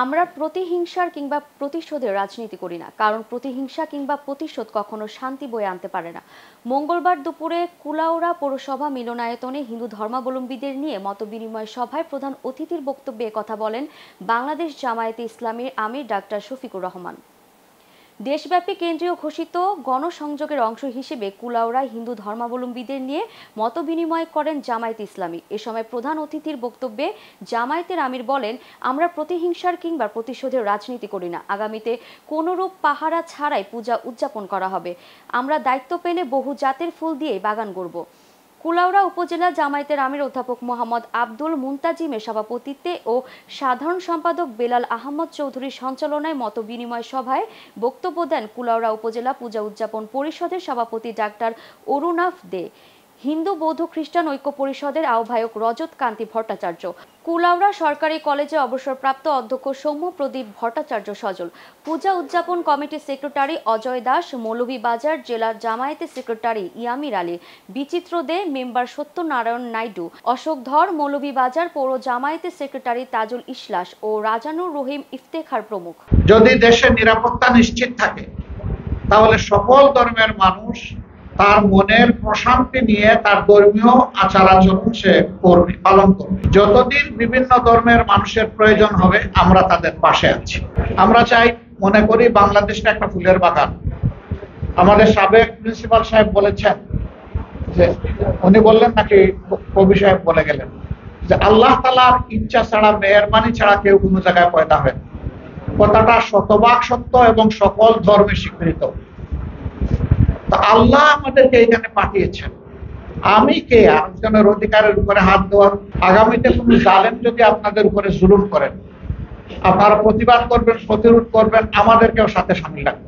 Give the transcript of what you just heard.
আমরা প্রতিহিংসার কিংবা প্রতিশোধের রাজনীতি করি না, কারণ প্রতিহিংসা কিংবা প্রতিশোধ কখনো শান্তি বয়ে আনতে পারে না। মঙ্গলবার দুপুরে কুলাউড়া পৌরসভা মিলনায়তনে হিন্দু ধর্মাবলম্বীদের নিয়ে মতবিনিময় সভায় প্রধান অতিথির বক্তব্যে কথা বলেন বাংলাদেশ জামায়াতে ইসলামীর আমির ডাক্তার শফিকুর রহমান। দেশব্যাপী কেন্দ্রীয় ঘোষিত গণসংযোগের অংশ হিসেবে কুলাউড়ায় হিন্দু ধর্মাবলম্বীদের নিয়ে মতবিনিময় করেন জামায়াতে ইসলামী। এ সময় প্রধান অতিথির বক্তব্যে জামায়াতের আমির বলেন, আমরা প্রতিহিংসার কিংবা প্রতিশোধের রাজনীতি করি না। আগামীতে কোনোরূপ পাহারা ছাড়াই পূজা উদযাপন করা হবে। আমরা দায়িত্ব পেলে বহু জাতের ফুল দিয়ে বাগান গড়ব। কুলাউড়া উপজেলা জামায়াতের আমির অধ্যাপক মোহাম্মদ আব্দুল মুনতাজিমের সভাপতিত্বে ও সাধারণ সম্পাদক বেলাল আহমদ চৌধুরীর সঞ্চালনায় মতবিনিময় সভায় বক্তব্য দেন কুলাউড়া উপজেলা পূজা উদযাপন পরিষদের সভাপতি ডাক্তার অরুণাভ দে, হিন্দু বৌদ্ধ খ্রিস্টান ঐক্য পরিষদের আহ্বায়ক রজত কান্তি ভট্টাচার্য, কুলাউড়া সরকারি কলেজে অবসরপ্রাপ্ত অধ্যক্ষ সৌম্য প্রদীপ ভট্টাচার্য সজল, পূজা উদযাপন কমিটির সেক্রেটারি অজয় দাস, মৌলভীবাজার জেলার জামায়াতের সেক্রেটারি ইয়ামির আলী, বিচিত্র দে, মেম্বার সত্যনারায়ণ নাইডু, অশোক ধর, মৌলভীবাজার পৌর জামায়াতের সেক্রেটারি তাজুল ইসলাস ও রাজানুর রহিম ইফতেখার প্রমুখ। যদি দেশের নিরাপত্তা নিশ্চিত থাকে তাহলে সকল ধর্মের মানুষ তার মনের প্রশান্তি নিয়ে তার ধর্মীয় আচার আচরণ সে করবে, পালন করবে। যতদিন বিভিন্ন ধর্মের মানুষের প্রয়োজন হবে আমরা তাদের পাশে আছি। আমরা চাই, মনে করি বাংলাদেশটা একটা ফুলের বাগান। আমাদের সাবেক প্রিন্সিপাল সাহেব বলেছেন যে, উনি বললেন নাকি কবি সাহেব বলে গেলেন যে আল্লাহ তাআলার ইচ্ছা ছাড়া, মেহেরবানি ছাড়া কেউ কোনো জায়গায় পয়দা হয় না। কথাটা শতভাগ সত্য এবং সকল ধর্মে স্বীকৃত। আল্লাহ আমাদেরকে এখানে পাঠিয়েছেন। আমি কে আরেকজনের অধিকারের উপরে হাত দেওয়ার? আগামীতে কোন জালেম যদি আপনাদের উপরে জুলুম করেন, আপনারা প্রতিবাদ করবেন, প্রতিরোধ করবেন, আমাদেরকেও সাথে সামিল রাখবেন।